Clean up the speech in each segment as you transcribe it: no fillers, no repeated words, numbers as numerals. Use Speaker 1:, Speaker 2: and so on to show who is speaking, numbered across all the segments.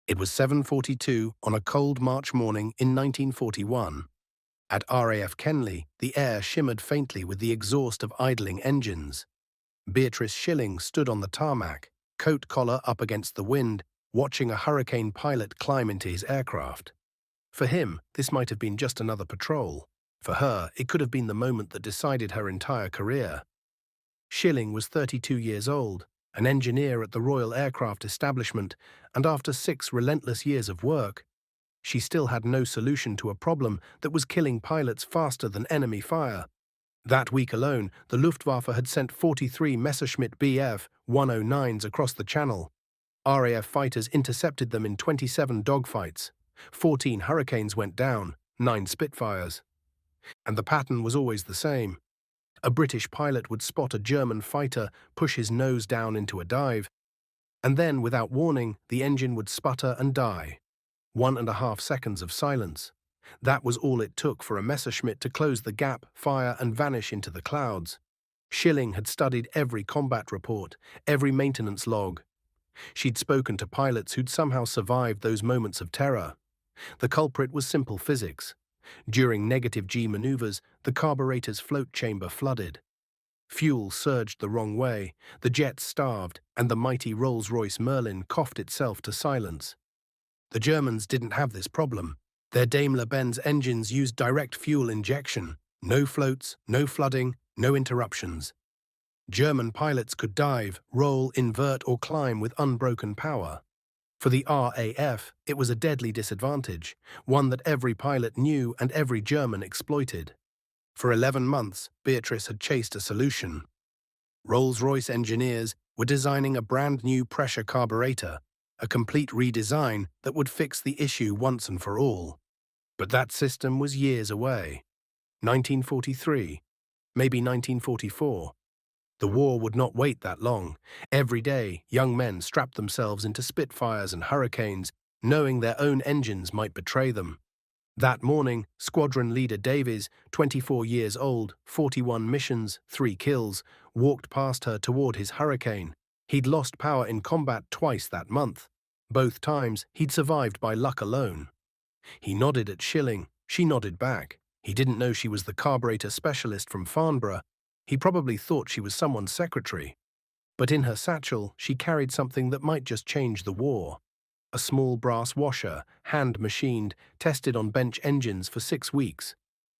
Speaker 1: It was 7:42 on a cold March morning in 1941. At RAF Kenley, the air shimmered faintly with the exhaust of idling engines. Beatrice Shilling stood on the tarmac, coat collar up against the wind, watching a hurricane pilot climb into his aircraft. For him, this might have been just another patrol. For her, it could have been the moment that decided her entire career. Shilling was 32 years old, an engineer at the Royal Aircraft Establishment, and after 6 relentless years of work, she still had no solution to a problem that was killing pilots faster than enemy fire. That week alone, the Luftwaffe had sent 43 Messerschmitt Bf 109s across the Channel. RAF fighters intercepted them in 27 dogfights. 14 Hurricanes went down, 9 Spitfires. And the pattern was always the same. A British pilot would spot a German fighter, push his nose down into a dive, and then, without warning, the engine would sputter and die. 1.5 seconds of silence. That was all it took for a Messerschmitt to close the gap, fire, and vanish into the clouds. Shilling had studied every combat report, every maintenance log. She'd spoken to pilots who'd somehow survived those moments of terror. The culprit was simple physics. During negative G maneuvers, the carburetor's float chamber flooded. Fuel surged the wrong way, the jets starved, and the mighty Rolls-Royce Merlin coughed itself to silence. The Germans didn't have this problem. Their Daimler-Benz engines used direct fuel injection. No floats, no flooding, no interruptions. German pilots could dive, roll, invert, or climb with unbroken power. For the RAF, it was a deadly disadvantage, one that every pilot knew and every German exploited. For 11 months, Beatrice had chased a solution. Rolls-Royce engineers were designing a brand new pressure carburetor, a complete redesign that would fix the issue once and for all. But that system was years away. 1943, maybe 1944. The war would not wait that long. Every day, young men strapped themselves into Spitfires and Hurricanes, knowing their own engines might betray them. That morning, Squadron Leader Davies, 24 years old, 41 missions, 3 kills, walked past her toward his Hurricane. He'd lost power in combat twice that month. Both times, he'd survived by luck alone. He nodded at Shilling. She nodded back. He didn't know she was the carburetor specialist from Farnborough. He probably thought she was someone's secretary. But in her satchel, she carried something that might just change the war. A small brass washer, hand-machined, tested on bench engines for 6 weeks.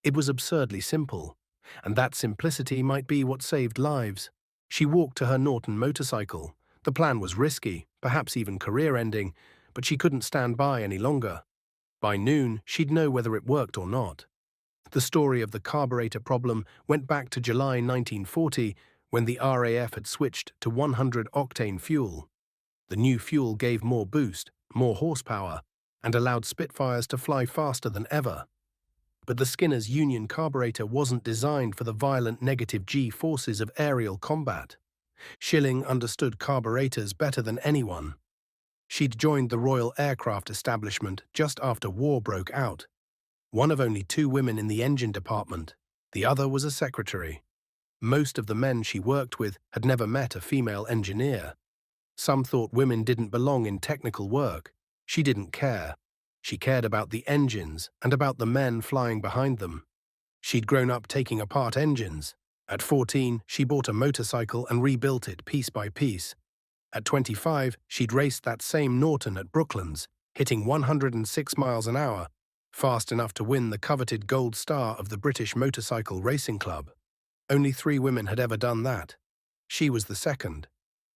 Speaker 1: It was absurdly simple, and that simplicity might be what saved lives. She walked to her Norton motorcycle. The plan was risky, perhaps even career-ending, but she couldn't stand by any longer. By noon, she'd know whether it worked or not. The story of the carburetor problem went back to July 1940, when the RAF had switched to 100-octane fuel. The new fuel gave more boost, more horsepower, and allowed Spitfires to fly faster than ever. But the Skinner's Union carburetor wasn't designed for the violent negative G forces of aerial combat. Shilling understood carburetors better than anyone. She'd joined the Royal Aircraft Establishment just after war broke out. One of only 2 women in the engine department. The other was a secretary. Most of the men she worked with had never met a female engineer. Some thought women didn't belong in technical work. She didn't care. She cared about the engines and about the men flying behind them. She'd grown up taking apart engines. At 14, she bought a motorcycle and rebuilt it piece by piece. At 25, she'd raced that same Norton at Brooklands, hitting 106 miles an hour, fast enough to win the coveted gold star of the British Motorcycle Racing Club. Only 3 women had ever done that. She was the second.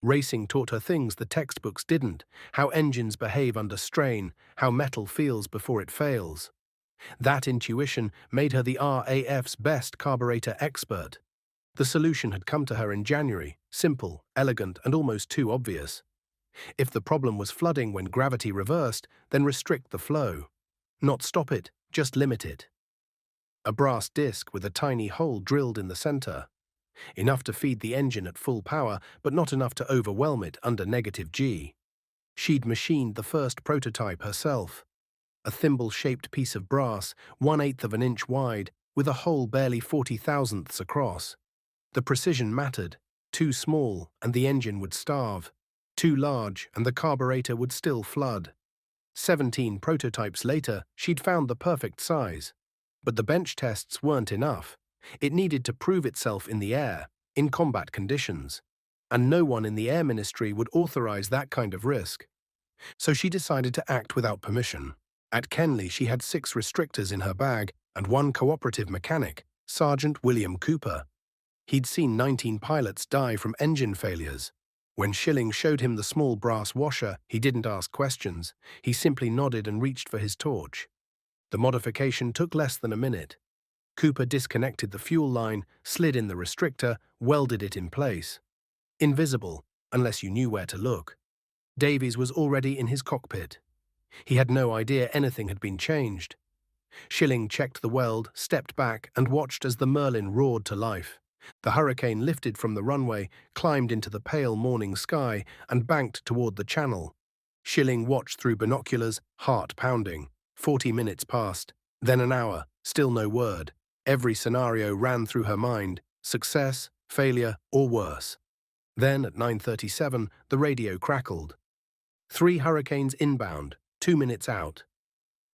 Speaker 1: Racing taught her things the textbooks didn't, how engines behave under strain, how metal feels before it fails. That intuition made her the RAF's best carburetor expert. The solution had come to her in January, simple, elegant, and almost too obvious. If the problem was flooding when gravity reversed, then restrict the flow. Not stop it, just limit it. A brass disc with a tiny hole drilled in the center. Enough to feed the engine at full power, but not enough to overwhelm it under negative G. She'd machined the first prototype herself. A thimble-shaped piece of brass, 1/8 of an inch wide, with a hole barely 40 thousandths across. The precision mattered. Too small, and the engine would starve. Too large, and the carburetor would still flood. 17 prototypes later, she'd found the perfect size. But the bench tests weren't enough. It needed to prove itself in the air, in combat conditions. And no one in the Air Ministry would authorize that kind of risk. So she decided to act without permission. At Kenley, she had 6 restrictors in her bag and 1 cooperative mechanic, Sergeant William Cooper. He'd seen 19 pilots die from engine failures. When Shilling showed him the small brass washer, he didn't ask questions. He simply nodded and reached for his torch. The modification took less than a minute. Cooper disconnected the fuel line, slid in the restrictor, welded it in place. Invisible, unless you knew where to look. Davies was already in his cockpit. He had no idea anything had been changed. Shilling checked the weld, stepped back, and watched as the Merlin roared to life. The Hurricane lifted from the runway, climbed into the pale morning sky, and banked toward the channel. Shilling watched through binoculars, heart pounding. 40 minutes passed, then an hour, still no word. Every scenario ran through her mind: success, failure, or worse. Then, at 9:37, the radio crackled. 3 Hurricanes inbound, 2 minutes out.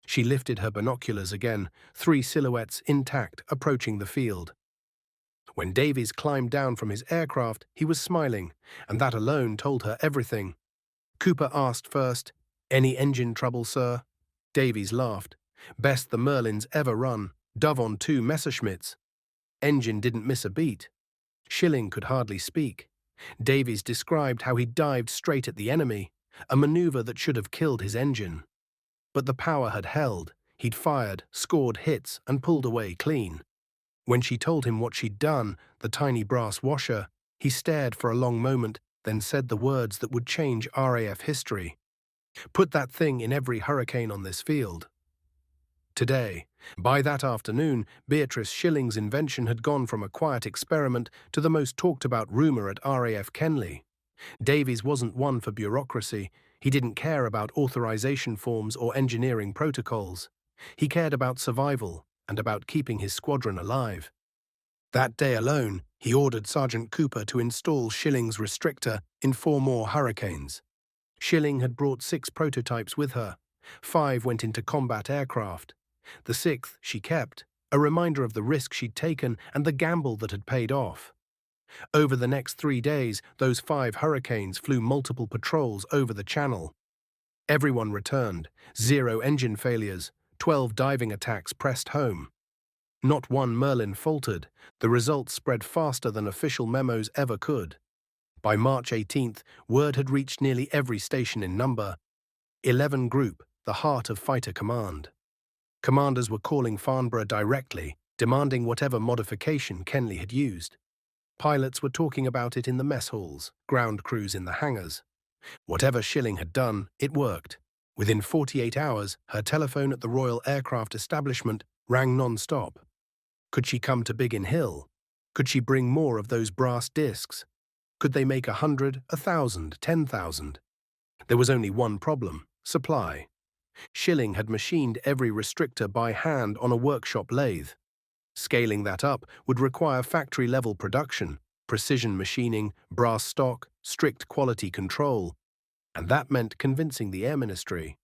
Speaker 1: She lifted her binoculars again, 3 silhouettes intact, approaching the field. When Davies climbed down from his aircraft, he was smiling, and that alone told her everything. Cooper asked first, "Any engine trouble, sir?" Davies laughed. "Best the Merlin's ever run. Dove on 2 Messerschmitts." Engine didn't miss a beat. Shilling could hardly speak. Davies described how he dived straight at the enemy, a maneuver that should have killed his engine. But the power had held. He'd fired, scored hits, and pulled away clean. When she told him what she'd done, the tiny brass washer, he stared for a long moment, then said the words that would change RAF history. "Put that thing in every Hurricane on this field." Today, by that afternoon, Beatrice Shilling's invention had gone from a quiet experiment to the most talked-about rumor at RAF Kenley. Davies wasn't one for bureaucracy. He didn't care about authorization forms or engineering protocols. He cared about survival and about keeping his squadron alive. That day alone, he ordered Sergeant Cooper to install Shilling's restrictor in 4 more Hurricanes. Shilling had brought 6 prototypes with her. 5 went into combat aircraft. The 6th she kept, a reminder of the risk she'd taken and the gamble that had paid off. Over the next 3 days, those 5 Hurricanes flew multiple patrols over the channel. Everyone returned, 0 engine failures, 12 diving attacks pressed home. Not one Merlin faltered. The results spread faster than official memos ever could. By March 18th, word had reached nearly every station in number. 11 Group, the heart of fighter command. Commanders were calling Farnborough directly, demanding whatever modification Kenley had used. Pilots were talking about it in the mess halls, ground crews in the hangars. Whatever Shilling had done, it worked. Within 48 hours, her telephone at the Royal Aircraft Establishment rang non-stop. Could she come to Biggin Hill? Could she bring more of those brass discs? Could they make 100, 1,000, 10,000? There was only one problem: supply. Shilling had machined every restrictor by hand on a workshop lathe. Scaling that up would require factory-level production, precision machining, brass stock, strict quality control. And that meant convincing the Air Ministry.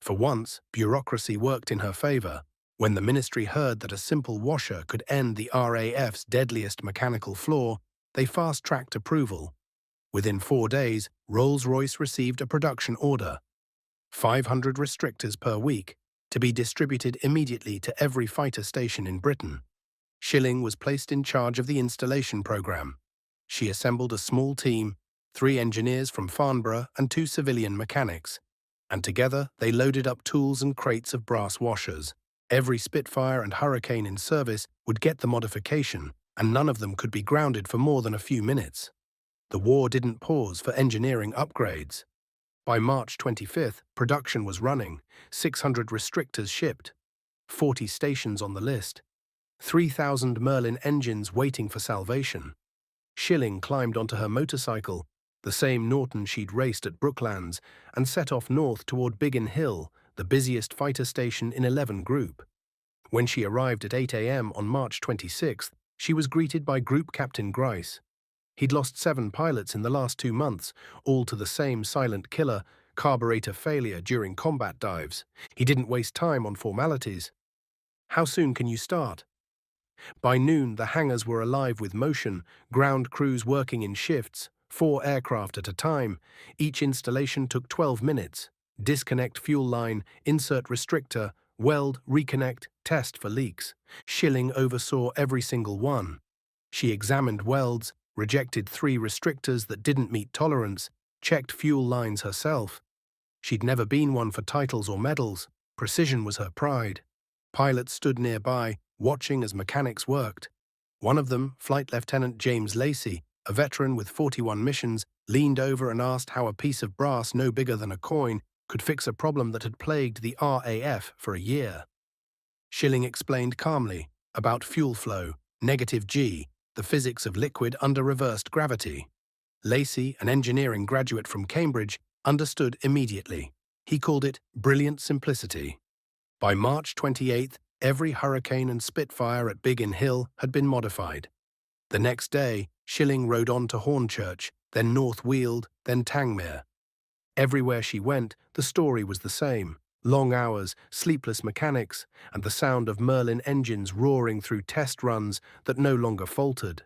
Speaker 1: For once, bureaucracy worked in her favor. When the Ministry heard that a simple washer could end the RAF's deadliest mechanical flaw, they fast-tracked approval. Within 4 days, Rolls-Royce received a production order. 500 restrictors per week, to be distributed immediately to every fighter station in Britain. Shilling was placed in charge of the installation program. She assembled a small team, 3 engineers from Farnborough and 2 civilian mechanics, and together they loaded up tools and crates of brass washers. Every Spitfire and Hurricane in service would get the modification, and none of them could be grounded for more than a few minutes. The war didn't pause for engineering upgrades. By March 25th, production was running, 600 restrictors shipped, 40 stations on the list, 3,000 Merlin engines waiting for salvation. Shilling climbed onto her motorcycle, the same Norton she'd raced at Brooklands, and set off north toward Biggin Hill, the busiest fighter station in 11 Group. When she arrived at 8 a.m. on March 26th, she was greeted by Group Captain Grice. He'd lost 7 pilots in the last 2 months, all to the same silent killer, carburetor failure during combat dives. He didn't waste time on formalities. How soon can you start? By noon, the hangars were alive with motion, ground crews working in shifts, 4 aircraft at a time. Each installation took 12 minutes. Disconnect fuel line, insert restrictor, weld, reconnect, test for leaks. Shilling oversaw every single one. She examined welds, rejected 3 restrictors that didn't meet tolerance, checked fuel lines herself. She'd never been one for titles or medals. Precision was her pride. Pilots stood nearby, watching as mechanics worked. One of them, Flight Lieutenant James Lacey, a veteran with 41 missions, leaned over and asked how a piece of brass no bigger than a coin could fix a problem that had plagued the RAF for a year. Shilling explained calmly about fuel flow, negative G, the physics of liquid under reversed gravity. Lacey, an engineering graduate from Cambridge, understood immediately. He called it brilliant simplicity. By March 28th, every Hurricane and Spitfire at Biggin Hill had been modified. The next day, Shilling rode on to Hornchurch, then North Weald, then Tangmere. Everywhere she went, the story was the same. Long hours, sleepless mechanics, and the sound of Merlin engines roaring through test runs that no longer faltered.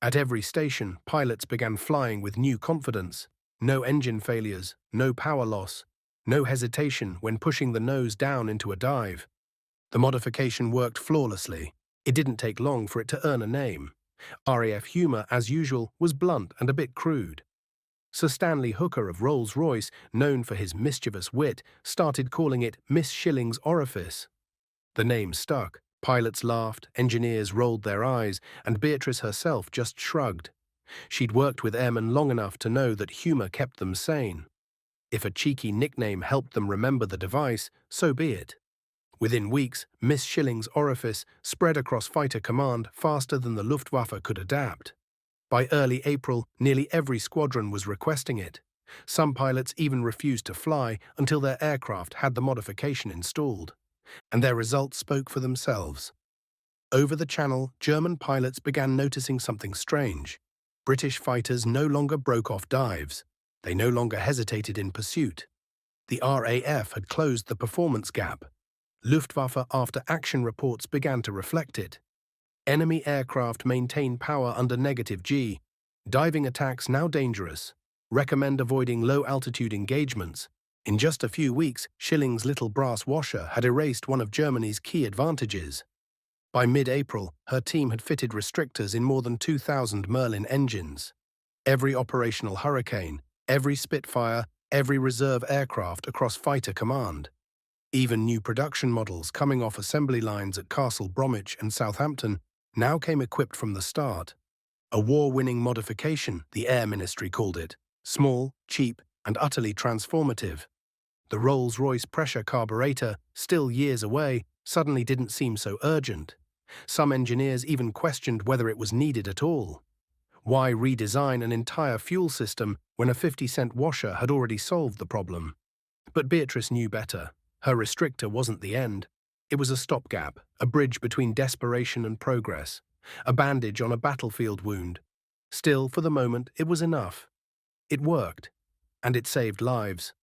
Speaker 1: At every station, pilots began flying with new confidence. No engine failures, no power loss, no hesitation when pushing the nose down into a dive. The modification worked flawlessly. It didn't take long for it to earn a name. RAF humour, as usual, was blunt and a bit crude. Sir Stanley Hooker of Rolls-Royce, known for his mischievous wit, started calling it Miss Shilling's Orifice. The name stuck. Pilots laughed, engineers rolled their eyes, and Beatrice herself just shrugged. She'd worked with airmen long enough to know that humour kept them sane. If a cheeky nickname helped them remember the device, so be it. Within weeks, Miss Shilling's Orifice spread across fighter command faster than the Luftwaffe could adapt. By early April, nearly every squadron was requesting it. Some pilots even refused to fly until their aircraft had the modification installed. And their results spoke for themselves. Over the Channel, German pilots began noticing something strange. British fighters no longer broke off dives. They no longer hesitated in pursuit. The RAF had closed the performance gap. Luftwaffe after-action reports began to reflect it. Enemy aircraft maintain power under negative G. Diving attacks now dangerous. Recommend avoiding low-altitude engagements. In just a few weeks, Shilling's little brass washer had erased one of Germany's key advantages. By mid-April, her team had fitted restrictors in more than 2,000 Merlin engines. Every operational Hurricane, every Spitfire, every reserve aircraft across fighter command. Even new production models coming off assembly lines at Castle Bromwich and Southampton now came equipped from the start. A war-winning modification, the Air Ministry called it. Small, cheap, and utterly transformative. The Rolls-Royce pressure carburetor, still years away, suddenly didn't seem so urgent. Some engineers even questioned whether it was needed at all. Why redesign an entire fuel system when a 50-cent washer had already solved the problem? But Beatrice knew better. Her restrictor wasn't the end. It was a stopgap, a bridge between desperation and progress, a bandage on a battlefield wound. Still, for the moment, it was enough. It worked, and it saved lives.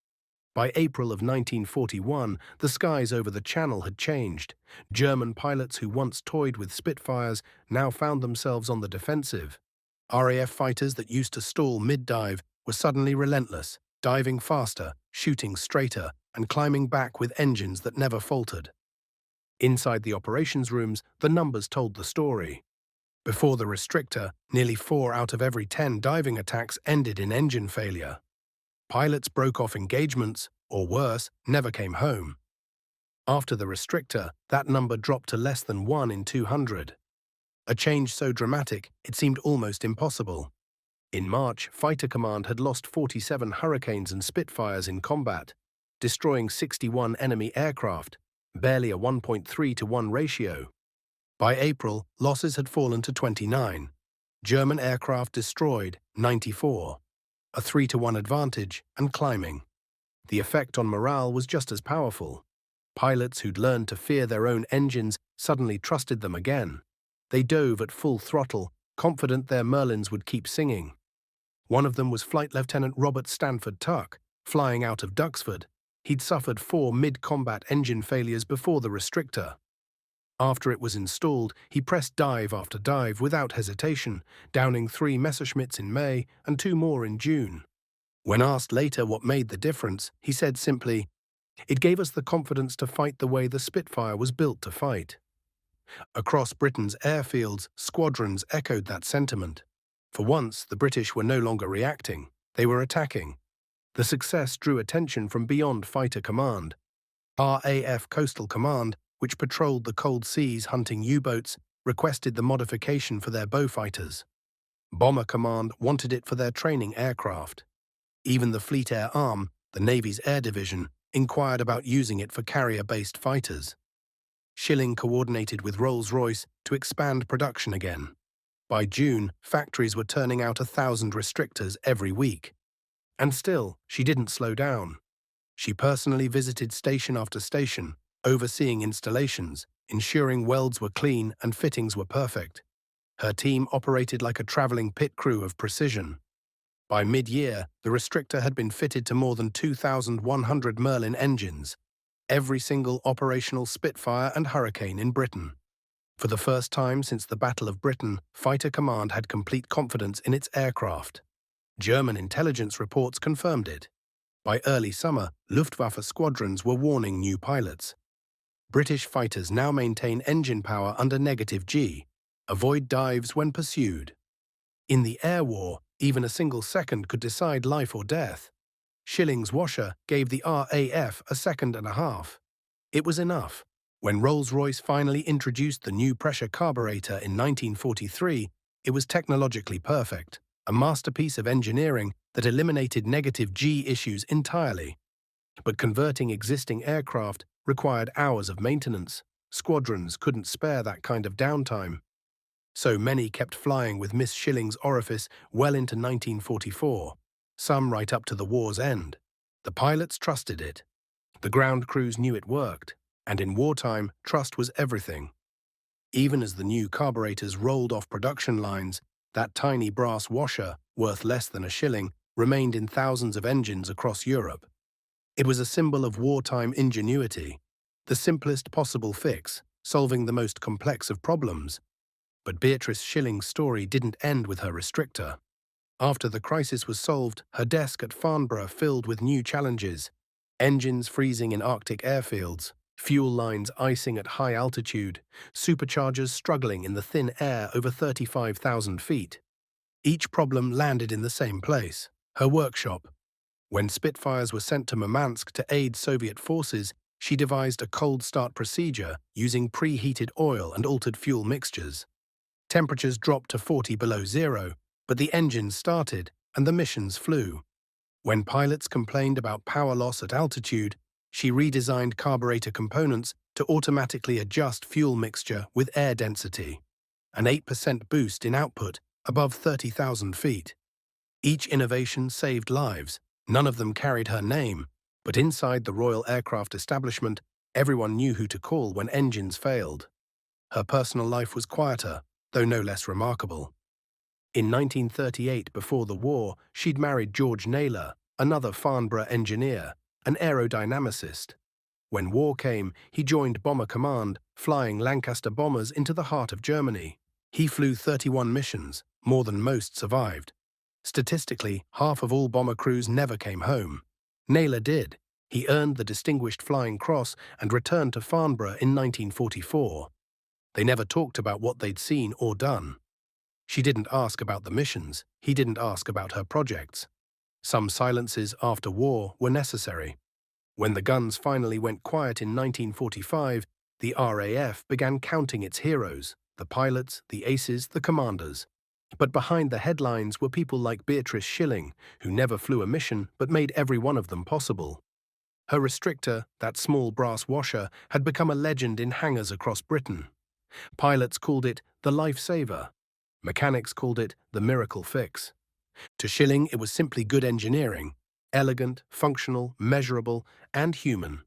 Speaker 1: By April of 1941, the skies over the Channel had changed. German pilots who once toyed with Spitfires now found themselves on the defensive. RAF fighters that used to stall mid-dive were suddenly relentless, diving faster, shooting straighter, and climbing back with engines that never faltered. Inside the operations rooms, the numbers told the story. Before the restrictor, nearly 4 out of every 10 diving attacks ended in engine failure. Pilots broke off engagements, or worse, never came home. After the restrictor, that number dropped to less than 1 in 200. A change so dramatic, it seemed almost impossible. In March, Fighter Command had lost 47 Hurricanes and Spitfires in combat, destroying 61 enemy aircraft, barely a 1.3-to-1 ratio. By April, losses had fallen to 29. German aircraft destroyed, 94. A 3-to-1 advantage, and climbing. The effect on morale was just as powerful. Pilots who'd learned to fear their own engines suddenly trusted them again. They dove at full throttle, confident their Merlins would keep singing. One of them was Flight Lieutenant Robert Stanford Tuck, Flying out of Duxford, he'd suffered 4 mid-combat engine failures before the restrictor. After it was installed, he pressed dive after dive without hesitation, downing 3 Messerschmitts in May and 2 more in June. When asked later what made the difference, he said simply, "It gave us the confidence to fight the way the Spitfire was built to fight." Across Britain's airfields, squadrons echoed that sentiment. For once, the British were no longer reacting, they were attacking. The success drew attention from beyond fighter command. RAF Coastal Command, which patrolled the cold seas hunting U-boats, requested the modification for their Beaufighters. Bomber Command wanted it for their training aircraft. Even the Fleet Air Arm, the Navy's air division, inquired about using it for carrier-based fighters. Shilling coordinated with Rolls-Royce to expand production again. By June, factories were turning out 1,000 restrictors every week. And still, she didn't slow down. She personally visited station after station, overseeing installations, ensuring welds were clean and fittings were perfect. Her team operated like a traveling pit crew of precision. By mid-year, the restrictor had been fitted to more than 2,100 Merlin engines, every single operational Spitfire and Hurricane in Britain. For the first time since the Battle of Britain, Fighter Command had complete confidence in its aircraft. German intelligence reports confirmed it. By early summer, Luftwaffe squadrons were warning new pilots. British fighters now maintain engine power under -G, avoid dives when pursued. In the air war, even a single second could decide life or death. Shilling's washer gave the RAF a second and a half. It was enough. When Rolls-Royce finally introduced the new pressure carburetor in 1943, it was technologically perfect, a masterpiece of engineering that eliminated -G issues entirely. But converting existing aircraft required hours of maintenance. Squadrons couldn't spare that kind of downtime. So many kept flying with Miss Shilling's orifice well into 1944, some right up to the war's end. The pilots trusted it. The ground crews knew it worked, and in wartime, trust was everything. Even as the new carburetors rolled off production lines, that tiny brass washer, worth less than a shilling, remained in thousands of engines across Europe. It was a symbol of wartime ingenuity, the simplest possible fix, solving the most complex of problems. But Beatrice Shilling's story didn't end with her restrictor. After the crisis was solved, her desk at Farnborough filled with new challenges: engines freezing in Arctic airfields, fuel lines icing at high altitude, superchargers struggling in the thin air over 35,000 feet. Each problem landed in the same place, her workshop. When Spitfires were sent to Murmansk to aid Soviet forces, she devised a cold start procedure using preheated oil and altered fuel mixtures. Temperatures dropped to 40 below zero, but the engines started and the missions flew. When pilots complained about power loss at altitude, she redesigned carburetor components to automatically adjust fuel mixture with air density, an 8% boost in output above 30,000 feet. Each innovation saved lives. None of them carried her name, but inside the Royal Aircraft establishment, everyone knew who to call when engines failed. Her personal life was quieter, though no less remarkable. In 1938, before the war, she'd married George Naylor, another Farnborough engineer, an aerodynamicist. When war came, he joined Bomber Command, flying Lancaster bombers into the heart of Germany. He flew 31 missions, more than most survived. Statistically, half of all bomber crews never came home. Naylor did. He earned the Distinguished Flying Cross and returned to Farnborough in 1944. They never talked about what they'd seen or done. She didn't ask about the missions. He didn't ask about her projects. Some silences after war were necessary. When the guns finally went quiet in 1945, the RAF began counting its heroes, the pilots, the aces, the commanders. But behind the headlines were people like Beatrice Shilling, who never flew a mission but made every one of them possible. Her restrictor, that small brass washer, had become a legend in hangars across Britain. Pilots called it the lifesaver. Mechanics called it the miracle fix. To Shilling, it was simply good engineering, elegant, functional, measurable, and human.